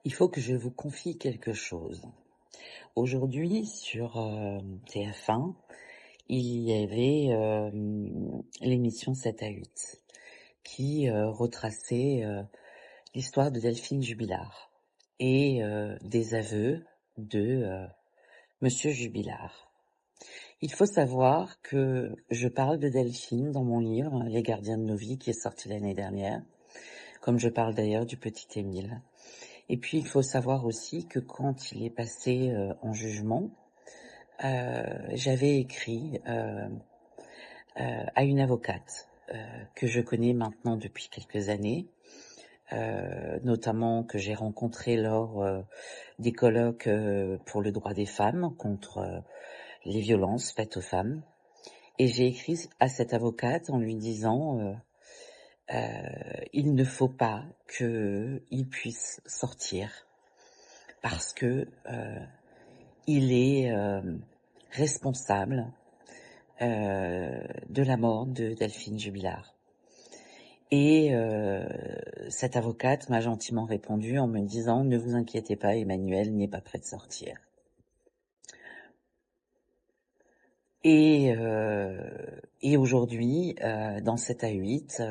Il faut que je vous confie quelque chose. Aujourd'hui, sur TF1, il y avait l'émission 7 à 8 qui retraçait l'histoire de Delphine Jubilard et des aveux de Monsieur Jubilard. Il faut savoir que je parle de Delphine dans mon livre Les gardiens de nos vies qui est sorti l'année dernière, comme je parle d'ailleurs du petit Émile. Et puis, il faut savoir aussi que quand il est passé en jugement, j'avais écrit à une avocate que je connais maintenant depuis quelques années, notamment que j'ai rencontrée lors des colloques pour le droit des femmes contre les violences faites aux femmes. Et j'ai écrit à cette avocate en lui disant il ne faut pas qu'il puisse sortir parce que il est responsable de la mort de Delphine Jubilard. Et cette avocate m'a gentiment répondu en me disant « Ne vous inquiétez pas, Emmanuel n'est pas prêt de sortir ». Et aujourd'hui, dans 7 à 8,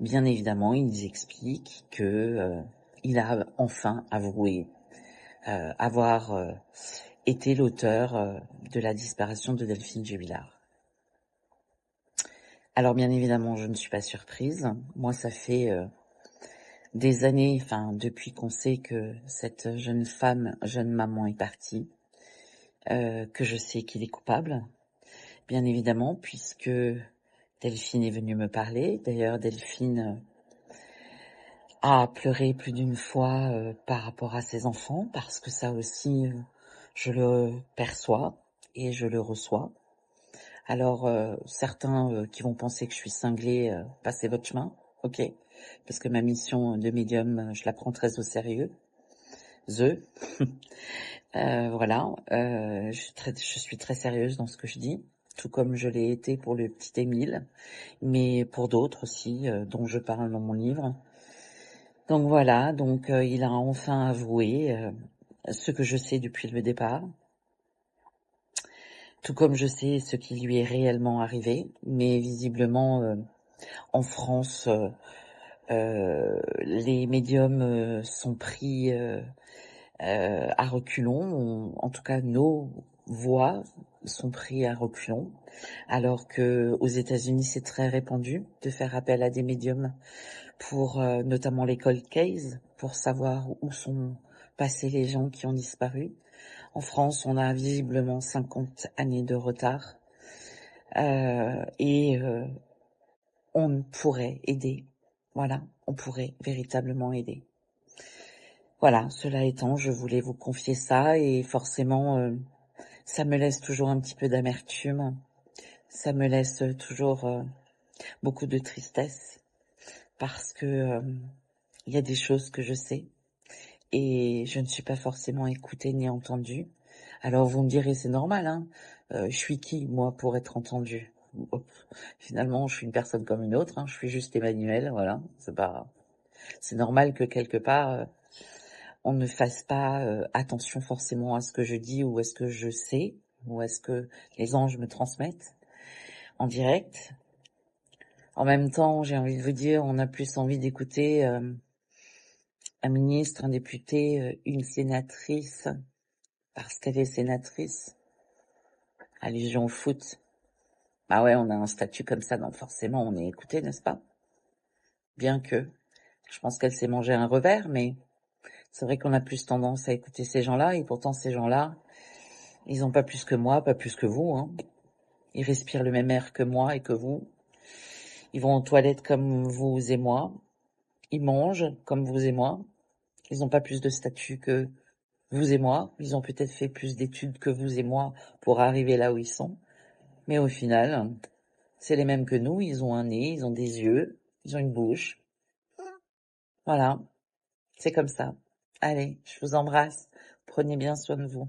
bien évidemment, ils expliquent que il a enfin avoué avoir été l'auteur de la disparition de Delphine Jubilard. Alors bien évidemment, je ne suis pas surprise. Moi, ça fait des années, enfin depuis qu'on sait que cette jeune femme, jeune maman est partie, que je sais qu'il est coupable, bien évidemment, puisque Delphine est venue me parler. D'ailleurs, Delphine a pleuré plus d'une fois par rapport à ses enfants, parce que ça aussi, je le perçois et je le reçois. Alors, certains qui vont penser que je suis cinglée, passez votre chemin, ok, parce que ma mission de médium, je la prends très au sérieux. Voilà, je suis très sérieuse dans ce que je dis, tout comme je l'ai été pour le petit Émile, mais pour d'autres aussi, dont je parle dans mon livre. Donc voilà, il a enfin avoué ce que je sais depuis le départ, tout comme je sais ce qui lui est réellement arrivé, mais visiblement en France, les médiums sont pris à reculons, en tout cas nos voix sont pris à reculons, alors que aux États-Unis c'est très répandu de faire appel à des médiums pour notamment les cold cases, pour savoir où sont passés les gens qui ont disparu. En France, on a visiblement 50 années de retard et on pourrait aider. Voilà, on pourrait véritablement aider. Voilà, cela étant, je voulais vous confier ça et forcément, ça me laisse toujours un petit peu d'amertume. Ça me laisse toujours beaucoup de tristesse parce que il y a des choses que je sais et je ne suis pas forcément écoutée ni entendue. Alors vous me direz, c'est normal, hein. Je suis qui, moi, pour être entendue? Finalement, je suis une personne comme une autre, hein. Je suis juste Emmanuel, voilà. C'est normal que quelque part, on ne fasse pas attention forcément à ce que je dis ou à ce que je sais ou à ce que les anges me transmettent en direct. En même temps, j'ai envie de vous dire, on a plus envie d'écouter un ministre, un député, une sénatrice, parce qu'elle est sénatrice. Allusion au foot. Bah ouais, on a un statut comme ça, donc forcément on est écouté, n'est-ce pas? Bien que, je pense qu'elle s'est mangé un revers, mais c'est vrai qu'on a plus tendance à écouter ces gens-là, et pourtant ces gens-là, ils ont pas plus que moi, pas plus que vous, hein. Ils respirent le même air que moi et que vous. Ils vont aux toilettes comme vous et moi. Ils mangent comme vous et moi. Ils n'ont pas plus de statut que vous et moi. Ils ont peut-être fait plus d'études que vous et moi pour arriver là où ils sont. Mais au final, c'est les mêmes que nous. Ils ont un nez, ils ont des yeux, ils ont une bouche. Voilà, c'est comme ça. Allez, je vous embrasse. Prenez bien soin de vous.